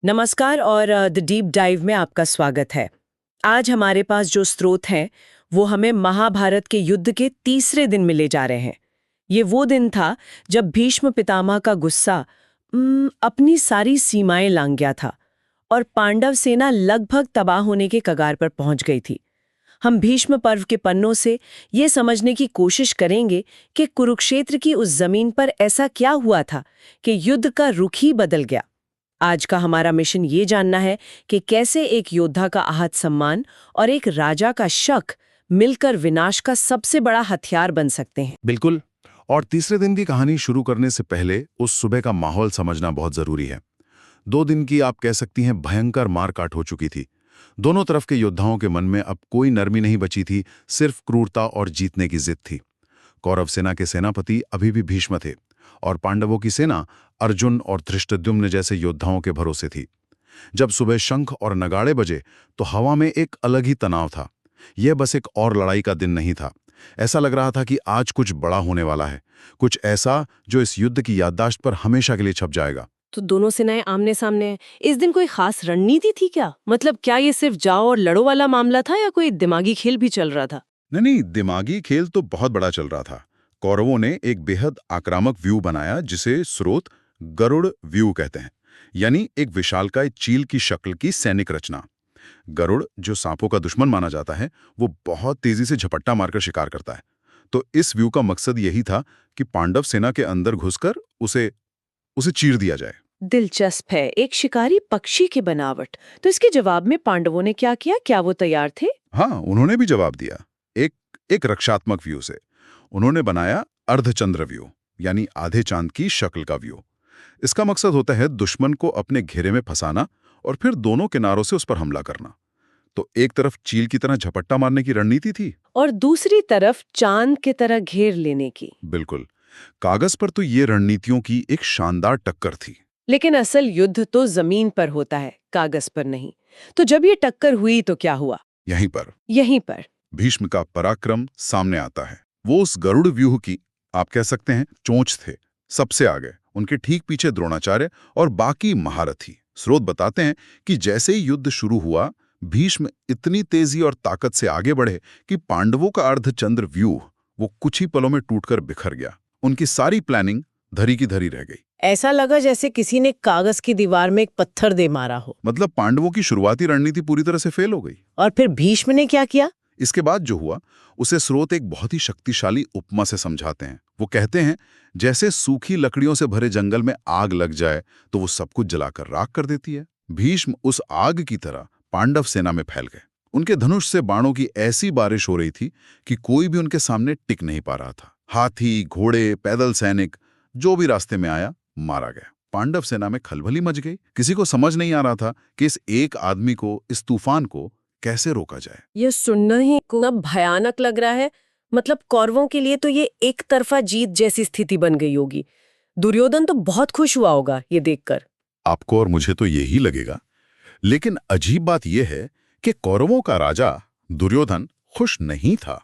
नमस्कार और the deep dive में आपका स्वागत है। आज हमारे पास जो स्रोत हैं वो हमें महाभारत के युद्ध के तीसरे दिन मिले जा रहे हैं। ये वो दिन था जब भीष्म पितामह का गुस्सा अपनी सारी सीमाएं लांघ गया था और पांडव सेना लगभग तबाह होने के कगार पर पहुंच गई थी। हम भीष्म पर्व के पन्नों से ये समझने की कोशिश करेंगे कि कुरुक्षेत्र की उस जमीन पर ऐसा क्या हुआ था कि युद्ध का रुख ही बदल गया। आज का हमारा मिशन ये जानना है कि कैसे एक योद्धा का आहत सम्मान और एक राजा का शक मिलकर विनाश का सबसे बड़ा हथियार बन सकते हैं। बिल्कुल। और तीसरे दिन की कहानी शुरू करने से पहले उस सुबह का माहौल समझना बहुत जरूरी है। 2 दिन की आप कह सकती हैं भयंकर मारकाट हो चुकी थी। दोनों तरफ के योद्धाओं के मन में अब कोई नरमी नहीं बची थी, सिर्फ क्रूरता और जीतने की जिद थी। कौरव सेना के सेनापति अभी भी भीष्म थे और पांडवों की सेना अर्जुन और धृष्टद्युम्न जैसे योद्धाओं के भरोसे थी। जब सुबह शंख और नगाड़े बजे तो हवा में एक अलग ही तनाव था। यह बस एक और लड़ाई का दिन नहीं था। ऐसा लग रहा था कि आज कुछ बड़ा होने वाला है, कुछ ऐसा जो इस युद्ध की याददाश्त पर हमेशा के लिए छप जाएगा। तो दोनों सेनाएं आमने सामने हैं। इस दिन कोई खास रणनीति थी क्या? मतलब क्या ये सिर्फ जाओ और लड़ो वाला मामला था या कोई दिमागी खेल भी चल रहा था? नहीं, दिमागी खेल तो बहुत बड़ा चल रहा था। कौरवों ने एक बेहद आक्रामक व्यू बनाया जिसे स्रोत गरुड़ व्यू कहते हैं, यानी एक विशालकाय चील की शक्ल की सैनिक रचना। गरुड़, जो सांपों का दुश्मन माना जाता है, वो बहुत तेजी से झपट्टा मारकर शिकार करता है। तो इस व्यू का मकसद यही था कि पांडव सेना के अंदर घुसकर उसे उसे चीर दिया जाए। दिलचस्प है, एक शिकारी पक्षी की बनावट। तो इसके जवाब में पांडवों ने क्या किया? क्या वो तैयार थे? हाँ, उन्होंने भी जवाब दिया। एक रक्षात्मक व्यू से उन्होंने बनाया अर्धचंद्र व्यू, यानी आधे चांद की शक्ल का व्यू। इसका मकसद होता है दुश्मन को अपने घेरे में फंसाना और फिर दोनों किनारों से उस पर हमला करना। तो एक तरफ चील की तरह झपट्टा मारने की रणनीति थी और दूसरी तरफ चांद की तरह घेर लेने की। बिल्कुल। कागज पर तो ये रणनीतियों की एक शानदार टक्कर थी। लेकिन असल युद्ध तो जमीन पर होता है, कागज पर नहीं। तो जब ये टक्कर हुई तो क्या हुआ? यहीं पर भीष्म का पराक्रम सामने आता है। वो उस गरुड़ व्यूह की, आप कह सकते हैं, चोंच थे। सबसे आगे उनके ठीक पीछे द्रोणाचार्य और बाकी महारथी। स्रोत बताते हैं कि जैसे ही युद्ध शुरू हुआ, भीष्म इतनी तेजी और ताकत से आगे बढ़े कि पांडवों का अर्धचंद्र व्यूह वो कुछ ही पलों में टूटकर बिखर गया। उनकी सारी प्लानिंग धरी की धरी रह गई। ऐसा लगा जैसे किसी ने कागज की दीवार में एक पत्थर दे मारा हो। मतलब पांडवों की शुरुआती रणनीति पूरी तरह से फेल हो गई। और फिर भीष्म ने क्या किया? इसके बाद जो हुआ उसे स्रोत एक बहुत ही शक्तिशाली उपमा से समझाते हैं। वो कहते हैं, जैसे सूखी लकड़ियों से भरे जंगल में आग लग जाए तो वो सब कुछ जलाकर राख कर देती है। भीष्म उस आग की तरह पांडव सेना में फैल गए। उनके धनुष से बाणों की ऐसी बारिश हो रही थी कि कोई भी उनके सामने टिक नहीं पा रहा था। हाथी, घोड़े, पैदल सैनिक, जो भी रास्ते में आया मारा गया। पांडव सेना में खलबली मच गई। किसी को समझ नहीं आ रहा था कि इस एक आदमी को, इस तूफान को कैसे रोका जाए। ये सुनना ही इतना भयानक लग रहा है। मतलब कौरवों के लिए तो ये एक तरफा जीत जैसी स्थिति बन गई होगी। दुर्योधन तो बहुत खुश हुआ होगा ये देखकर। आपको और मुझे तो यही लगेगा, लेकिन अजीब बात यह है कि कौरवों का राजा दुर्योधन खुश नहीं था।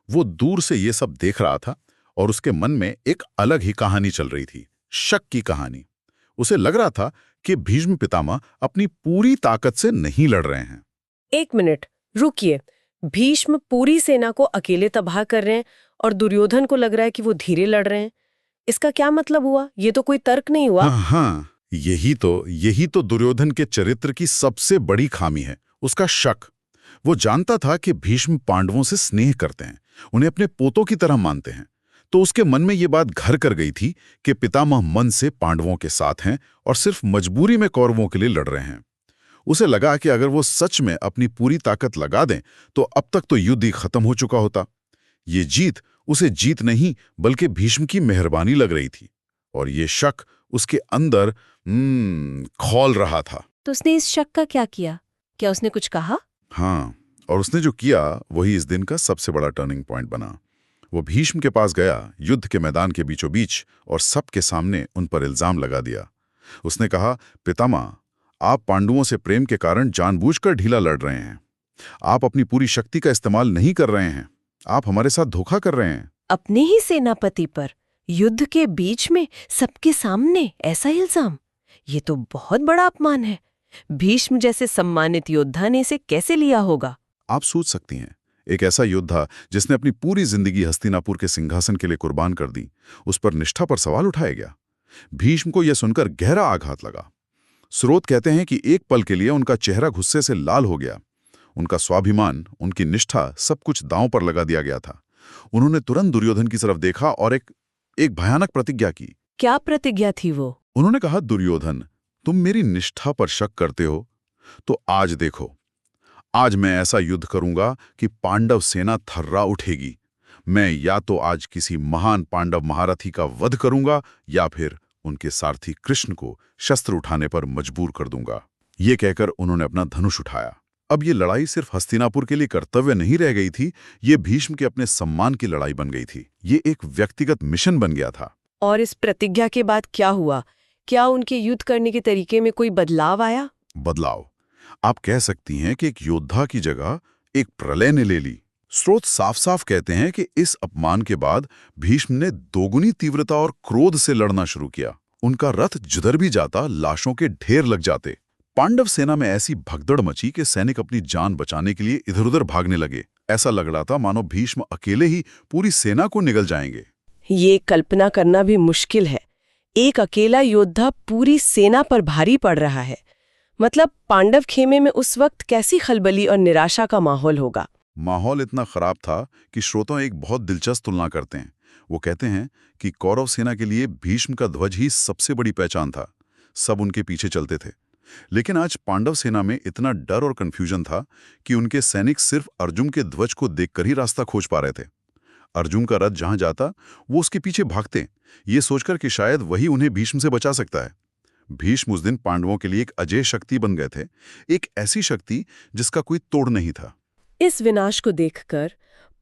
वो दूर से ये सब देख रहा था और उसके मन में एक अलग ही कहानी चल रही थी, शक की कहानी। उसे लग रहा था कि भीष्म पितामह अपनी पूरी ताकत से नहीं लड़ रहे हैं। एक मिनट रुकिए। भीष्म पूरी सेना को अकेले तबाह कर रहे हैं और दुर्योधन को लग रहा है कि वो धीरे लड़ रहे हैं। इसका क्या मतलब हुआ? ये तो कोई तर्क नहीं हुआ। हाँ, यही तो दुर्योधन के चरित्र की सबसे बड़ी खामी है, उसका शक। वो जानता था कि भीष्म पांडवों से स्नेह करते हैं, उन्हें अपने पोतों की तरह मानते हैं। तो उसके मन में ये बात घर कर गई थी कि पितामह मन से पांडवों के साथ हैं और सिर्फ मजबूरी में कौरवों के लिए लड़ रहे हैं। उसे लगा कि अगर वो सच में अपनी पूरी ताकत लगा दें तो अब तक तो युद्ध ही खत्म हो चुका होता। ये जीत उसे जीत नहीं बल्कि भीष्म की मेहरबानी लग रही थी और ये शक उसके अंदर खौल रहा था। तो उसने इस शक का क्या किया? क्या उसने कुछ कहा? हाँ, और उसने जो किया वही इस दिन का सबसे बड़ा टर्निंग पॉइंट बना। वो भीष्म के पास गया, युद्ध के मैदान के बीचों बीच, और सबके सामने उन पर इल्जाम लगा दिया। उसने कहा, पितामह, आप पांडवों से प्रेम के कारण जानबूझकर ढीला लड़ रहे हैं। आप अपनी पूरी शक्ति का इस्तेमाल नहीं कर रहे हैं। आप हमारे साथ धोखा कर रहे हैं। अपने ही सेनापति पर युद्ध के बीच में सबके सामने ऐसा इल्जाम? ये तो बहुत बड़ा अपमान है। भीष्म जैसे सम्मानित योद्धा ने इसे कैसे लिया होगा? आप सोच सकती हैं, एक ऐसा योद्धा जिसने अपनी पूरी जिंदगी हस्तिनापुर के सिंहासन के लिए कुर्बान कर दी, उस पर निष्ठा पर सवाल उठाया गया। भीष्म को यह सुनकर गहरा आघात लगा। स्रोत कहते हैं कि एक पल के लिए उनका चेहरा गुस्से से लाल हो गया। उनका स्वाभिमान, उनकी निष्ठा, सब कुछ दांव पर लगा दिया गया था। उन्होंने तुरंत दुर्योधन की तरफ देखा और एक भयानक प्रतिज्ञा की। क्या प्रतिज्ञा थी वो? उन्होंने कहा, दुर्योधन, तुम मेरी निष्ठा पर शक करते हो तो आज देखो, आज मैं ऐसा युद्ध करूंगा कि पांडव सेना थर्रा उठेगी। मैं या तो आज किसी महान पांडव महारथी का वध करूंगा या फिर उनके सारथी कृष्ण को शस्त्र उठाने पर मजबूर कर दूंगा। ये कहकर उन्होंने अपना धनुष उठाया। अब ये लड़ाई सिर्फ हस्तिनापुर के लिए कर्तव्य नहीं रह गई थी, ये भीष्म के अपने सम्मान की लड़ाई बन गई थी। ये एक व्यक्तिगत मिशन बन गया था। और इस प्रतिज्ञा के बाद क्या हुआ? क्या उनके युद्ध करने के तरीके में कोई बदलाव आया? बदलाव, आप कह सकती हैं कि एक योद्धा की जगह एक प्रलय ने ले ली। स्रोत साफ साफ कहते हैं कि इस अपमान के बाद भीष्म ने दोगुनी तीव्रता और क्रोध से लड़ना शुरू किया। उनका रथ जिधर भी जाता लाशों के ढेर लग जाते। पांडव सेना में ऐसी भगदड़ मची कि सैनिक अपनी जान बचाने के लिए इधर उधर भागने लगे। ऐसा लग रहा था मानो भीष्म अकेले ही पूरी सेना को निगल जाएंगे। ये कल्पना करना भी मुश्किल है, एक अकेला योद्धा पूरी सेना पर भारी पड़ रहा है। मतलब पांडव खेमे में उस वक्त कैसी खलबली और निराशा का माहौल होगा। माहौल इतना खराब था कि श्रोता एक बहुत दिलचस्प तुलना करते हैं। वो कहते हैं कि कौरव सेना के लिए भीष्म का ध्वज ही सबसे बड़ी पहचान था। सब उनके पीछे चलते थे। लेकिन आज पांडव सेना में इतना डर और कंफ्यूजन था कि उनके सैनिक सिर्फ अर्जुन के ध्वज को देखकर ही रास्ता खोज पा रहे थे। अर्जुन का रथ जहां जाता वो उसके पीछे भागते, ये सोचकर कि शायद वही उन्हें भीष्म से बचा सकता है। भीष्म उस दिन पांडवों के लिए एक अजेय शक्ति बन गए थे, एक ऐसी शक्ति जिसका कोई तोड़ नहीं था। इस विनाश को देखकर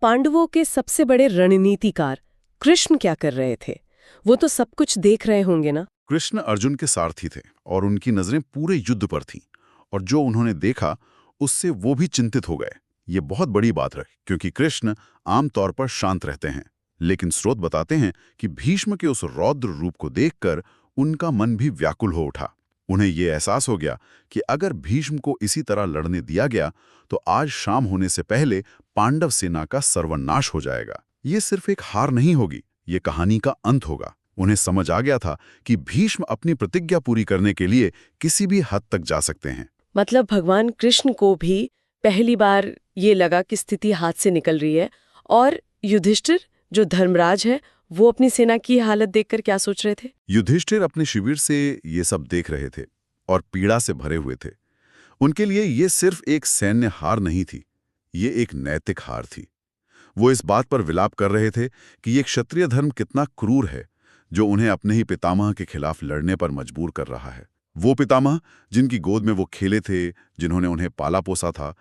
पांडवों के सबसे बड़े रणनीतिकार कृष्ण क्या कर रहे थे? वो तो सब कुछ देख रहे होंगे ना। कृष्ण अर्जुन के सारथी थे और उनकी नजरें पूरे युद्ध पर थीं, और जो उन्होंने देखा उससे वो भी चिंतित हो गए। ये बहुत बड़ी बात है क्योंकि कृष्ण आमतौर पर शांत रहते हैं, लेकिन स्रोत बताते हैं कि भीष्म के उस रौद्र रूप को देखकर उनका मन भी व्याकुल हो उठा। उन्हें ये एहसास हो गया कि अगर भीष्म को इसी तरह लड़ने दिया गया तो आज शाम होने से पहले पांडव सेना का सर्वनाश हो जाएगा। ये सिर्फ एक हार नहीं होगी, ये कहानी का अंत होगा। उन्हें समझ आ गया था कि भीष्म अपनी प्रतिज्ञा पूरी करने के लिए किसी भी हद तक जा सकते हैं। मतलब भगवान कृष्ण को भी पहली बार ये लगा कि स्थिति हाथ से निकल रही है, और युधिष्ठिर जो धर्मराज है वो अपनी सेना की हालत देखकर क्या सोच रहे थे? युधिष्ठिर अपने शिविर से ये सब देख रहे थे और पीड़ा से भरे हुए थे। उनके लिए ये सिर्फ एक सैन्य हार नहीं थी, ये एक नैतिक हार थी। वो इस बात पर विलाप कर रहे थे कि ये क्षत्रिय धर्म कितना क्रूर है जो उन्हें अपने ही पितामह के खिलाफ लड़ने पर मजबूर कर रहा है। वो पितामह जिनकी गोद में वो खेले थे, जिन्होंने उन्हें पाला पोसा था,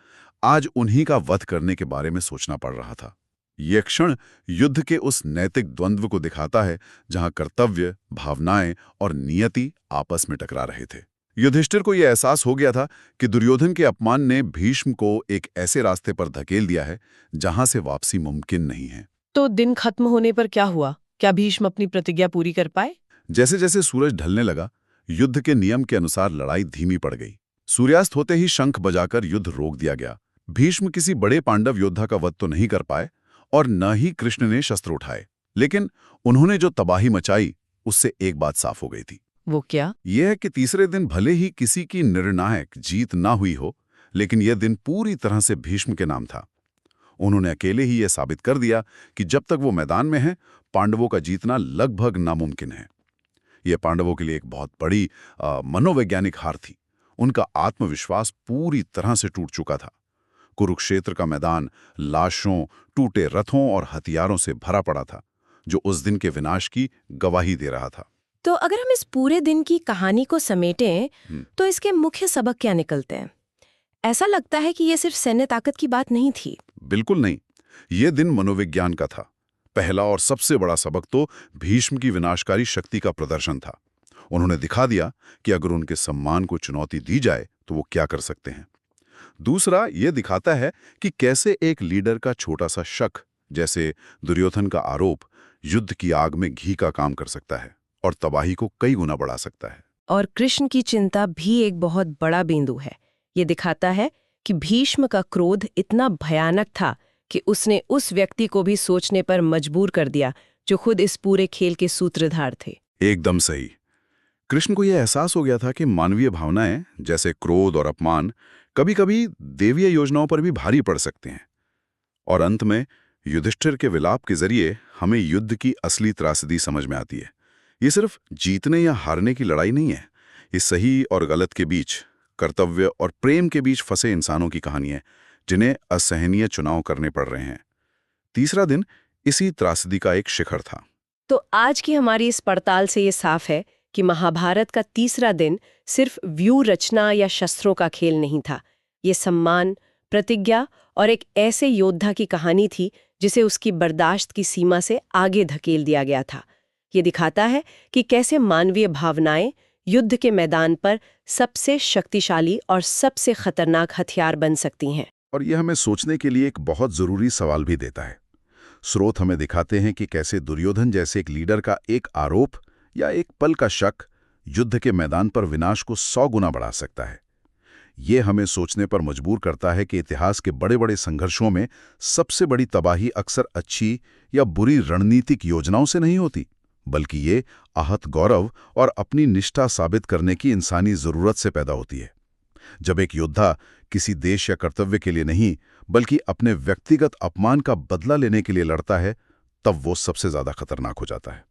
आज उन्हीं का वध करने के बारे में सोचना पड़ रहा था। ये क्षण युद्ध के उस नैतिक द्वंद्व को दिखाता है जहां कर्तव्य, भावनाएं और नियति आपस में टकरा रहे थे। युधिष्ठिर को यह एहसास हो गया था कि दुर्योधन के अपमान ने भीष्म को एक ऐसे रास्ते पर धकेल दिया है जहां से वापसी मुमकिन नहीं है। तो दिन खत्म होने पर क्या हुआ? क्या भीष्म अपनी प्रतिज्ञा पूरी कर पाए? जैसे जैसे सूरज ढलने लगा, युद्ध के नियम के अनुसार लड़ाई धीमी पड़ गई। सूर्यास्त होते ही शंख बजाकर युद्ध रोक दिया गया। भीष्म किसी बड़े पांडव योद्धा का वध तो नहीं कर पाए और न ही कृष्ण ने शस्त्र उठाए, लेकिन उन्होंने जो तबाही मचाई उससे एक बात साफ हो गई थी। वो क्या? यह है कि तीसरे दिन भले ही किसी की निर्णायक जीत ना हुई हो, लेकिन यह दिन पूरी तरह से भीष्म के नाम था। उन्होंने अकेले ही यह साबित कर दिया कि जब तक वो मैदान में हैं, पांडवों का जीतना लगभग नामुमकिन है। यह पांडवों के लिए एक बहुत बड़ी मनोवैज्ञानिक हार थी। उनका आत्मविश्वास पूरी तरह से टूट चुका था। कुरुक्षेत्र का मैदान लाशों, टूटे रथों और हथियारों से भरा पड़ा था, जो उस दिन के विनाश की गवाही दे रहा था। तो अगर हम इस पूरे दिन की कहानी को समेटें तो इसके मुख्य सबक क्या निकलते हैं? ऐसा लगता है कि ये सिर्फ सैन्य ताकत की बात नहीं थी। बिल्कुल नहीं, ये दिन मनोविज्ञान का था। पहला और सबसे बड़ा सबक तो भीष्म की विनाशकारी शक्ति का प्रदर्शन था। उन्होंने दिखा दिया कि अगर उनके सम्मान को चुनौती दी जाए तो वो क्या कर सकते हैं। दूसरा, ये दिखाता है कि कैसे एक लीडर का छोटा सा शक, जैसे दुर्योधन का आरोप, युद्ध की आग में घी का काम कर सकता है और तबाही को कई गुना बढ़ा सकता है। और कृष्ण की चिंता भी एक बहुत बड़ा बिंदु है। ये दिखाता है कि भीष्म का क्रोध इतना भयानक था कि उसने उस व्यक्ति को भी सोचने पर मजबूर कर दिया जो खुद इस पूरे खेल के सूत्रधार थे। एकदम सही। कृष्ण को यह एहसास हो गया था कि मानवीय भावनाएं जैसे क्रोध और अपमान कभी-कभी देवीय योजनाओं पर भी भारी पड़ सकते हैं। और अंत में युधिष्ठिर के विलाप के जरिए हमें युद्ध की असली त्रासदी समझ में आती है। ये सिर्फ जीतने या हारने की लड़ाई नहीं है, ये सही और गलत के बीच, कर्तव्य और प्रेम के बीच फंसे इंसानों की कहानी है जिन्हें असहनीय चुनाव करने पड़ रहे हैं। तीसरा दिन इसी त्रासदी का एक शिखर था। तो आज की हमारी इस पड़ताल से ये साफ है कि महाभारत का तीसरा दिन सिर्फ व्यू रचना या शस्त्रों का खेल नहीं था। ये सम्मान, प्रतिज्ञा और एक ऐसे योद्धा की कहानी थी जिसे उसकी बर्दाश्त की सीमा से आगे धकेल दिया गया था। ये दिखाता है कि कैसे मानवीय भावनाएं युद्ध के मैदान पर सबसे शक्तिशाली और सबसे खतरनाक हथियार बन सकती हैं। और यह हमें सोचने के लिए एक बहुत जरूरी सवाल भी देता है। स्रोत हमें दिखाते हैं कि कैसे दुर्योधन जैसे एक लीडर का एक आरोप या एक पल का शक युद्ध के मैदान पर विनाश को 100 गुना बढ़ा सकता है। ये हमें सोचने पर मजबूर करता है कि इतिहास के बड़े बड़े संघर्षों में सबसे बड़ी तबाही अक्सर अच्छी या बुरी रणनीतिक योजनाओं से नहीं होती, बल्कि ये आहत गौरव और अपनी निष्ठा साबित करने की इंसानी जरूरत से पैदा होती है। जब एक योद्धा किसी देश या कर्तव्य के लिए नहीं, बल्कि अपने व्यक्तिगत अपमान का बदला लेने के लिए लड़ता है, तब वो सबसे ज्यादा खतरनाक हो जाता है।